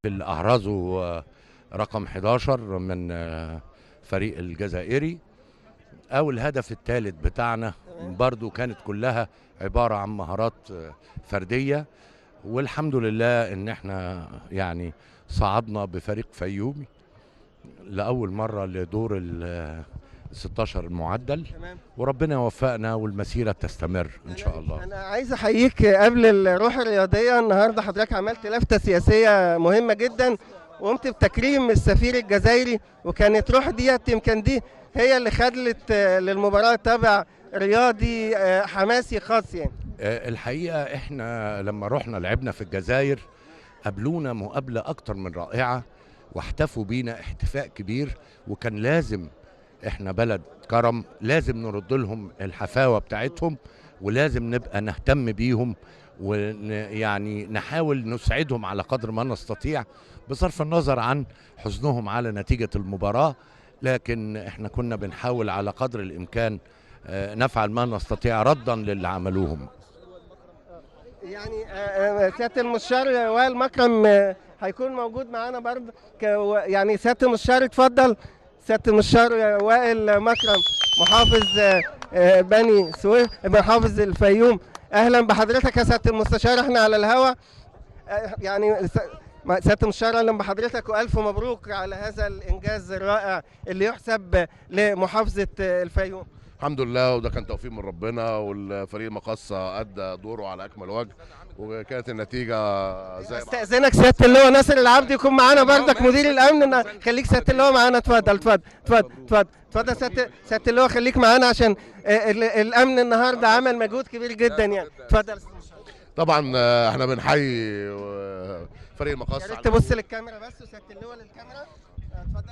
اللي أحرزه رقم 11 من فريق الجزائري، أو الهدف الثالث بتاعنا برضو كانت كلها عبارة عن مهارات فردية. والحمد لله إن احنا يعني صعدنا بفريق فيومي لأول مرة لدور ال 16 المعدل، وربنا يوفقنا والمسيرة تستمر إن شاء الله. أنا عايز أحييك قبل الروح الرياضية. النهاردة حضرتك عملت لفتة سياسية مهمة جدا، وقمت بتكريم السفير الجزائري، وكانت روح ديت يمكن دي هي اللي خدت للمباراة طابع رياضي حماسي خاص يعني. الحقيقة احنا لما رحنا لعبنا في الجزائر قابلونا مقابلة أكتر من رائعة، واحتفوا بينا احتفاء كبير، وكان لازم احنا بلد كرم لازم نرد لهم الحفاوة بتاعتهم، ولازم نبقى نهتم بيهم ويعني نحاول نسعدهم على قدر ما نستطيع بصرف النظر عن حزنهم على نتيجة المباراة. لكن احنا كنا بنحاول على قدر الإمكان نفعل ما نستطيع ردا للي عملوهم. يعني سيادة المستشار وائل مكرم هيكون موجود معانا برضه، يعني سيادة المستشار اتفضل. سيادة المستشار وائل مكرم محافظ بني سويف، محافظ الفيوم، اهلا بحضرتك يا سيادة المستشار، احنا على الهوا. يعني سيادة المستشار اهلا بحضرتك والف مبروك على هذا الانجاز الرائع اللي يحسب لمحافظة الفيوم. الحمد لله، وده كان توفيق من ربنا، والفريق المقصة أدى دوره على أكمل وجه، وكانت النتيجة زي ما استأذنك سيادة اللواء ناصر العبد يكون معانا بردك مدير الأمن. خليك سيادة اللواء معانا، اتفضل اتفضل اتفضل اتفضل اتفضل سيادة اللواء، خليك معانا عشان الأمن النهارده عمل مجهود كبير جدا يعني. اتفضل. طبعا احنا بنحيي فريق المقصة. يا ريت تبص للكاميرا بس، وسيادة اللواء للكاميرا.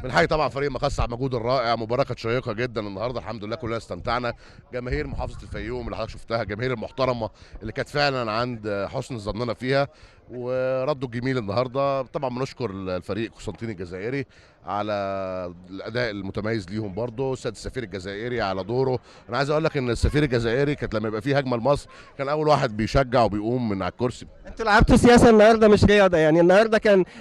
بنحيي طبعا فريق المقصة على المجهود الرائع. مباراة كانت شيقة جدا النهارده، الحمد لله كلنا استمتعنا. جماهير محافظة الفيوم اللي حضرتك شفتها، جماهير المحترمة اللي كانت فعلا عند حسن ظننا فيها وردوا الجميل النهارده. طبعا بنشكر الفريق قسنطيني الجزائري على الاداء المتميز ليهم، برضه السيد السفير الجزائري على دوره. انا عايز اقول لك ان السفير الجزائري كانت لما يبقى فيه هجمه لمصر كان اول واحد بيشجع وبيقوم من على الكرسي. انتوا لعبتوا سياسه النهارده مش رياضه يعني. النهارده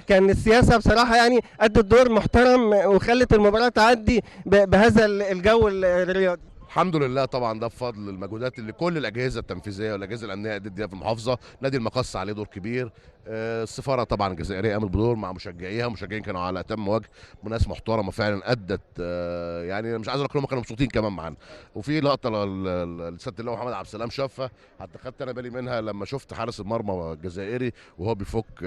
كان السياسه بصراحه يعني ادت دور محترم وخلت المباراه تعدي بهذا الجو الرياضي. الحمد لله، طبعا ده بفضل المجهودات اللي كل الاجهزه التنفيذيه والاجهزه الامنيه ادت بيها في المحافظه. نادي المقصه عليه دور كبير، السفاره طبعا الجزائريه قامت بدور مع مشجعيها، المشجعين كانوا على اتم وجه، وناس محترمه فعلا ادت، يعني مش عايز اقول لهم كانوا مبسوطين كمان معانا. وفي لقطه لسياده اللواء محمد عبد السلام شافها، حتى خدت انا بالي منها لما شفت حارس المرمى الجزائري وهو بيفك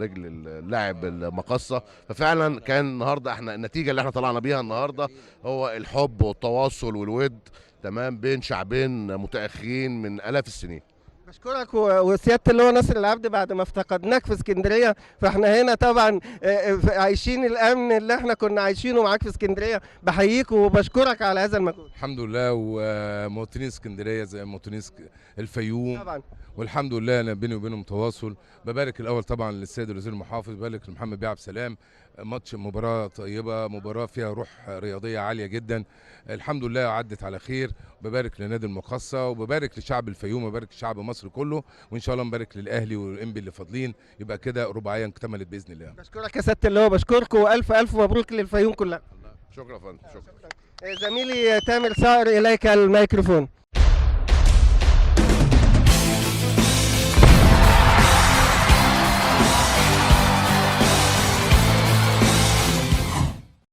رجل اللاعب المقصه. ففعلا كان النهارده احنا النتيجه اللي احنا طلعنا بيها النهارده هو الحب والتواصل والود تمام بين شعبين متأخرين من آلاف السنين. بشكرك وسياده اللواء ناصر العبد. بعد ما افتقدناك في اسكندريه، فاحنا هنا طبعا عايشين الامن اللي احنا كنا عايشينه معاك في اسكندريه. بحييك وبشكرك على هذا المجهود. الحمد لله، ومواطنين اسكندريه زي مواطنين الفيوم طبعا، والحمد لله انا بيني وبينهم تواصل. ببارك الاول طبعا للسيد الوزير المحافظ، ببارك لمحمد بيه عبد السلام. ماتش مباراه طيبه، مباراه فيها روح رياضيه عاليه جدا، الحمد لله عدت على خير. ببارك لنادي المقصه، وببارك لشعب الفيوم، وببارك لشعب مصر كله، وان شاء الله نبارك للاهلي والانبي اللي فاضلين، يبقى كده رباعيه اكتملت باذن الله. بشكرك يا سياده اللواء، بشكركم والف الف مبروك للفيوم كلها. شكرا يا فندم، شكرا. زميلي تامر صقر اليك الميكروفون.